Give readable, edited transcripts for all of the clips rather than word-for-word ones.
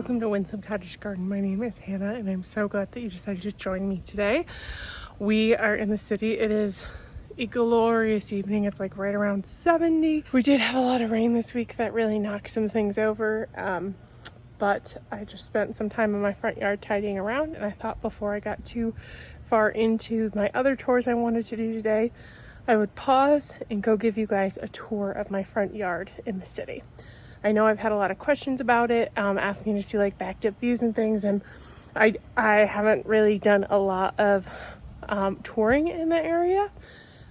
welcome to Winsome Cottage Garden. My name is Hannah and I'm so glad that you decided to join me today. We are in the city. It is a glorious evening. It's like right around 70. We did have a lot of rain this week that really knocked some things over, but I just spent some time in my front yard tidying around, and I thought before I got too far into my other tours I wanted to do today, I would pause and go give you guys a tour of my front yard in the city. I know I've had a lot of questions about it, asking to see like backed up views and things, and I haven't really done a lot of touring in the area,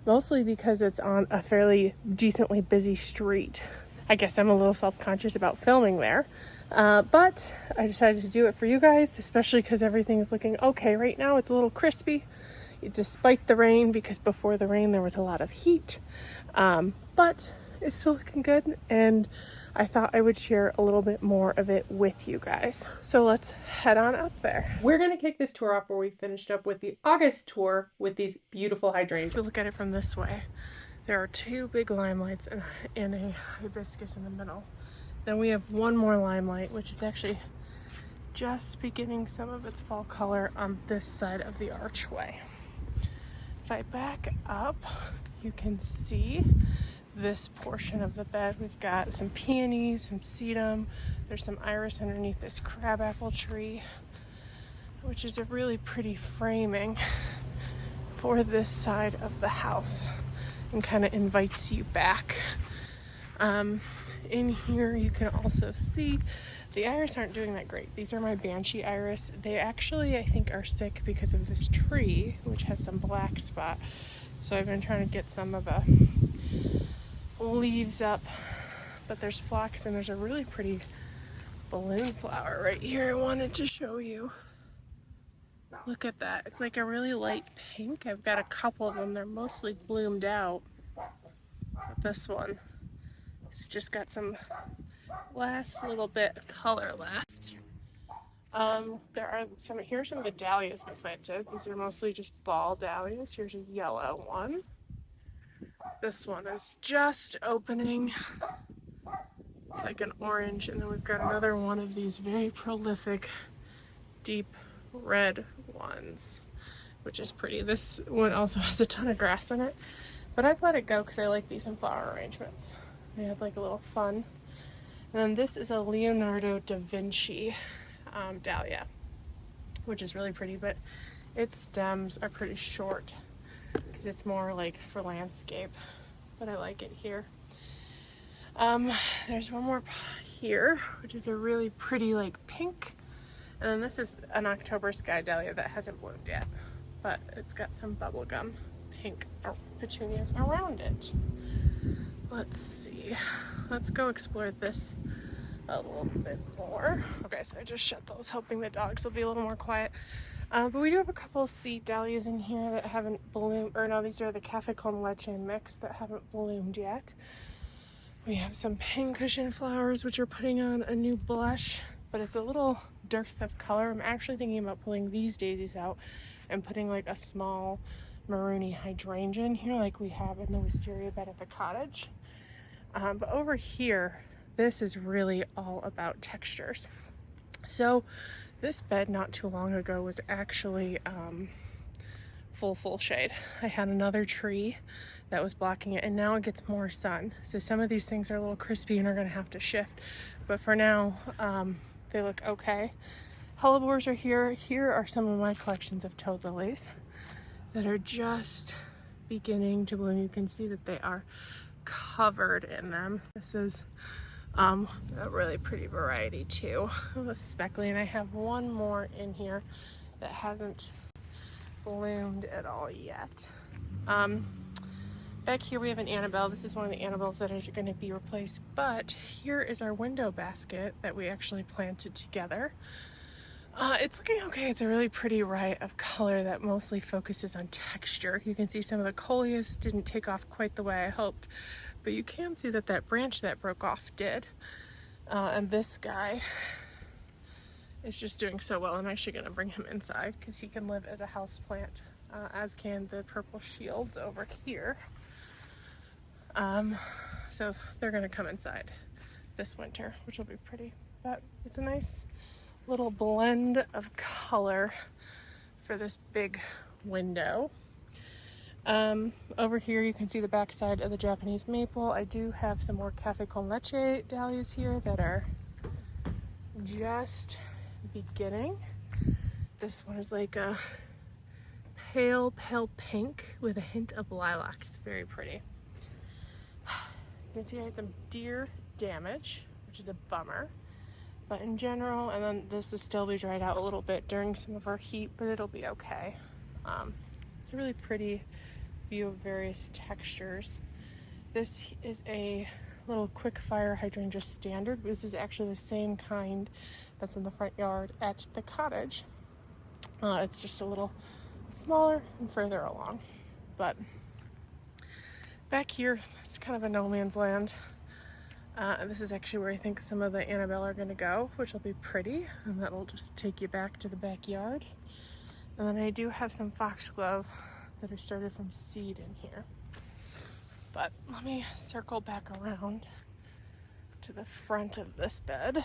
mostly because it's on a fairly decently busy street. I guess I'm a little self-conscious about filming there, but I decided to do it for you guys, especially because everything is looking okay right now. It's a little crispy despite the rain, because before the rain there was a lot of heat, but it's still looking good, and I thought I would share a little bit more of it with you guys. So let's head on up there. We're going to kick this tour off where we finished up with the August tour with these beautiful hydrangeas. If you look at it from this way, there are two big limelights and a hibiscus in the middle. Then we have one more limelight, which is actually just beginning some of its fall color on this side of the archway. If I back up, you can see this portion of the bed. We've got some peonies, some sedum, there's some iris underneath this crabapple tree, which is a really pretty framing for this side of the house and kind of invites you back. In here you can also see the iris aren't doing that great. These are my banshee iris. They actually, I think, are sick because of this tree, which has some black spot. So I've been trying to get some of the leaves up, but there's phlox and there's a really pretty balloon flower right here I wanted to show you. Look at that. It's like a really light pink. I've got a couple of them. They're mostly bloomed out. But this one, it's just got some last little bit of color left. Here's some of the dahlias we planted. These are mostly just ball dahlias. Here's a yellow one. This one is just opening. It's like an orange, and then we've got another one of these very prolific deep red ones, which is pretty. This one also has a ton of grass in it, but I've let it go because I like these in flower arrangements. They have like a little fun. And then this is a Leonardo da Vinci dahlia, which is really pretty, but its stems are pretty short because it's more like for landscape, but I like it here. There's one more here, which is a really pretty like pink, and then this is an October sky dahlia that hasn't bloomed yet, but it's got some bubblegum pink petunias around it. Let's see, let's go explore this a little bit more. Okay, so I just shut those, hoping the dogs will be a little more quiet. But we do have a couple of seed dahlias in here that haven't bloomed, or no, these are the Cafe con Leche mix that haven't bloomed yet. We have some pincushion flowers, which are putting on a new blush, but it's a little dearth of color. I'm actually thinking about pulling these daisies out and putting like a small maroony hydrangea in here like we have in the wisteria bed at the cottage. But over here, this is really all about textures. So this bed not too long ago was actually full shade. I had another tree that was blocking it, and now it gets more sun. So some of these things are a little crispy and are gonna have to shift. But for now, they look okay. Hellebores are here. Here are some of my collections of toad lilies that are just beginning to bloom. You can see that they are covered in them. This is a really pretty variety too of a speckly, and I have one more in here that hasn't bloomed at all yet. Back here we have an Annabelle. This is one of the Annabelles that is going to be replaced, but here is our window basket that we actually planted together. It's looking okay. It's a really pretty riot of color that mostly focuses on texture. You can see some of the coleus didn't take off quite the way I hoped, but you can see that that branch that broke off did. And this guy is just doing so well. I'm actually going to bring him inside because he can live as a house plant, as can the purple shields over here. So they're going to come inside this winter, which will be pretty. But it's a nice little blend of color for this big window. Over here you can see the backside of the Japanese maple. I do have some more cafe con leche dahlias here that are just beginning. This one is like a pale pink with a hint of lilac. It's very pretty. You can see I had some deer damage, which is a bummer. But in general, and then this is still be dried out a little bit during some of our heat, but it'll be okay. It's a really pretty view of various textures. This is a little quick fire hydrangea standard. This is actually the same kind that's in the front yard at the cottage. It's just a little smaller and further along. But back here, it's kind of a no man's land. This is actually where I think some of the Annabelle are going to go, which will be pretty, and that'll just take you back to the backyard. And then I do have some foxglove that are started from seed in here. But let me circle back around to the front of this bed.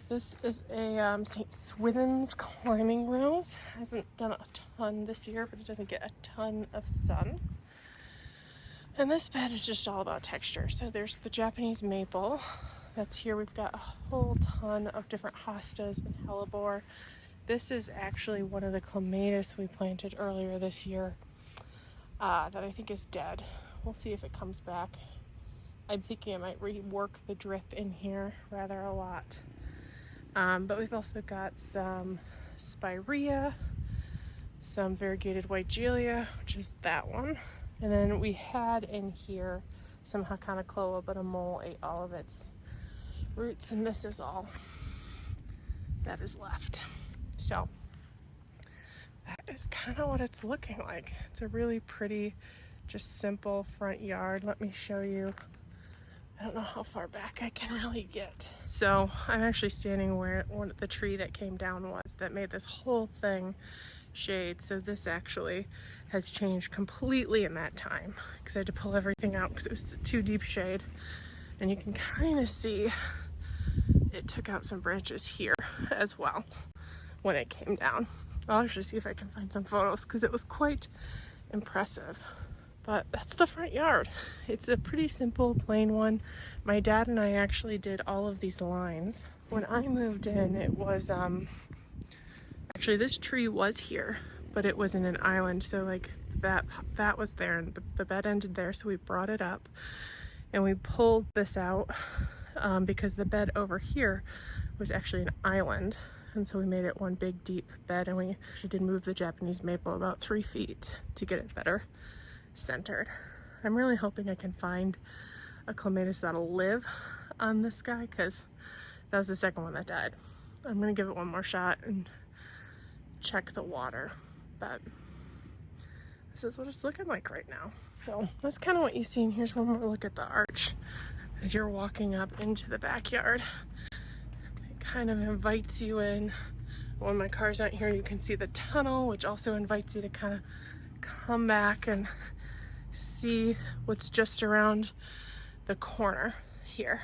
This is a St. Swithin's climbing rose. Hasn't done a ton this year, but it doesn't get a ton of sun. And this bed is just all about texture. So there's the Japanese maple that's here. We've got a whole ton of different hostas and hellebore. This is actually one of the clematis we planted earlier this year that I think is dead. We'll see if it comes back. I'm thinking I might rework the drip in here rather a lot. But we've also got some spirea, some variegated white Gilia, which is that one. And then we had in here some Hakanakloa, but a mole ate all of its roots, and this is all that is left. So that is kind of what it's looking like. It's a really pretty, just simple front yard. Let me show you. I don't know how far back I can really get. So I'm actually standing where the tree that came down was that made this whole thing shade. So this actually has changed completely in that time because I had to pull everything out because it was too deep shade. And you can kind of see it took out some branches here as well when it came down. I'll actually see if I can find some photos because it was quite impressive. But that's the front yard. It's a pretty simple, plain one. My dad and I actually did all of these lines. When I moved in, it was, actually this tree was here, but it was in an island. So like that was there and the bed ended there. So we brought it up and we pulled this out because the bed over here was actually an island. And so we made it one big deep bed, and we actually did move the Japanese maple about 3 feet to get it better centered. I'm really hoping I can find a clematis that'll live on this guy because that was the second one that died. I'm gonna give it one more shot and check the water, but this is what it's looking like right now. So that's kind of what you see. And here's one more look at the arch as you're walking up into the backyard. It kind of invites you in. When my car's not here, you can see the tunnel, which also invites you to kind of come back and see what's just around the corner here.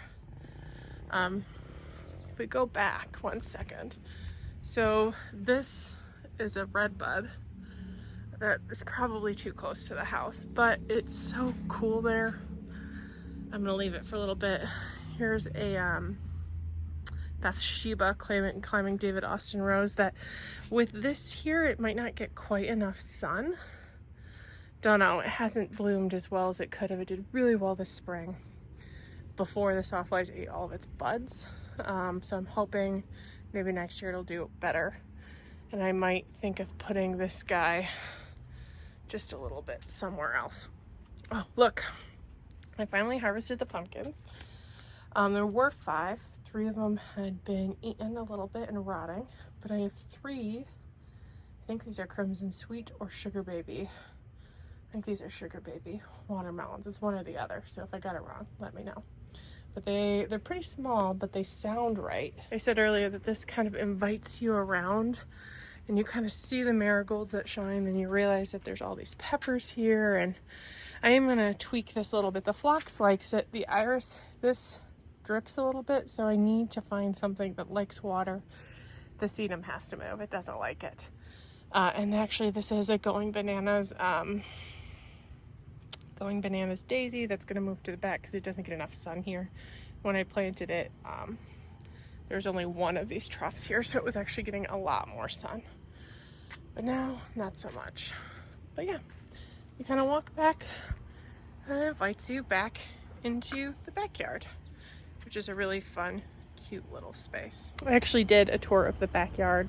If we go back 1 second. So this is a red bud that is probably too close to the house, but it's so cool there. I'm gonna leave it for a little bit. Here's a Bathsheba climbing David Austin rose that with this here, it might not get quite enough sun. Don't know, it hasn't bloomed as well as it could have. It did really well this spring before the sawflies ate all of its buds. So I'm hoping maybe next year it'll do better. And I might think of putting this guy just a little bit somewhere else. Oh, look, I finally harvested the pumpkins. There were 5. 3 of them had been eaten a little bit and rotting, but I have 3, I think these are Crimson Sweet or Sugar Baby. I think these are Sugar Baby watermelons. It's one or the other, so if I got it wrong, let me know. But they're pretty small, but they sound right. I said earlier that this kind of invites you around and you kind of see the marigolds that shine, and you realize that there's all these peppers here, and I am gonna tweak this a little bit. The phlox likes it. The iris, this drips a little bit, so I need to find something that likes water. The sedum has to move. It doesn't like it. And actually this is a Going Bananas daisy that's going to move to the back because it doesn't get enough sun here. When I planted it, there's only one of these troughs here, so it was actually getting a lot more sun. But now, not so much. But yeah, you kind of walk back, and it invites you back into the backyard, which is a really fun, cute little space. I actually did a tour of the backyard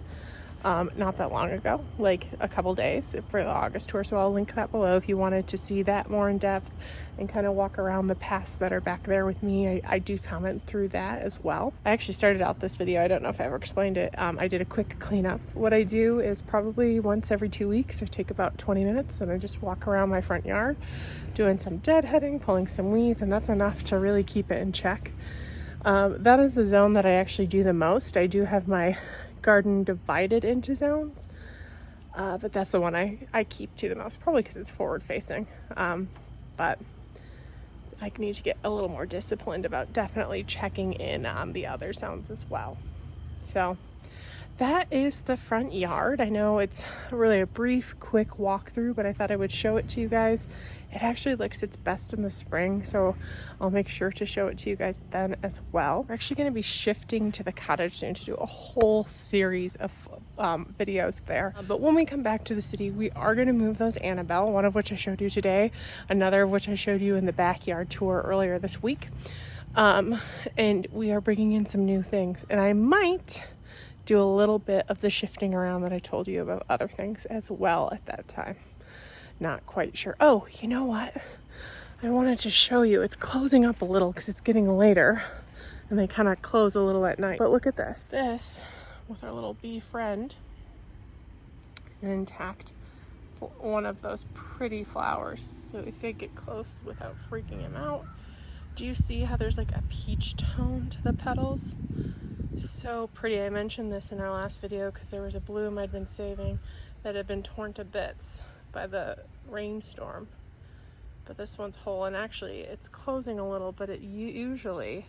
not that long ago, like a couple days for the August tour, so I'll link that below if you wanted to see that more in depth and kind of walk around the paths that are back there with me. I do comment through that as well. I actually started out this video, I don't know if I ever explained it, I did a quick cleanup. What I do is probably once every 2 weeks, I take about 20 minutes and I just walk around my front yard doing some deadheading, pulling some weeds, and that's enough to really keep it in check. That is the zone that I actually do the most. I do have my garden divided into zones, but that's the one I keep to the most, probably because it's forward facing. But I need to get a little more disciplined about definitely checking in on the other zones as well. So that is the front yard. I know it's really a brief, quick walkthrough, but I thought I would show it to you guys. It actually looks its best in the spring, so I'll make sure to show it to you guys then as well. We're actually going to be shifting to the cottage soon to do a whole series of videos there. But when we come back to the city, we are going to move those Annabelle, one of which I showed you today, another of which I showed you in the backyard tour earlier this week. And we are bringing in some new things, and I might do a little bit of the shifting around that I told you about other things as well at that time. Not quite sure. Oh, you know what? I wanted to show you. It's closing up a little because it's getting later and they kind of close a little at night. But look at this. This, with our little bee friend, is an intact one of those pretty flowers. So if I get close without freaking him out, do you see how there's like a peach tone to the petals? So pretty. I mentioned this in our last video because there was a bloom I'd been saving that had been torn to bits by the rainstorm, but this one's whole, and actually it's closing a little, but it usually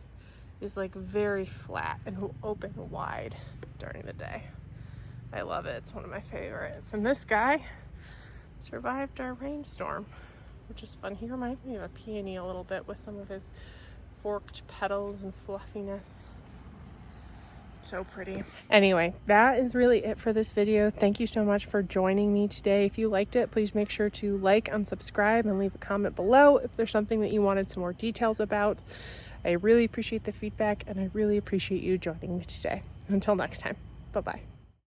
is like very flat and open wide during the day. I love it. It's one of my favorites, and this guy survived our rainstorm, which is fun. He reminds me of a peony a little bit with some of his forked petals and fluffiness. So pretty. Anyway, that is really it for this video. Thank you so much for joining me today. If you liked it, please make sure to like and subscribe and leave a comment below if there's something that you wanted some more details about. I really appreciate the feedback, and I really appreciate you joining me today. Until next time, bye-bye.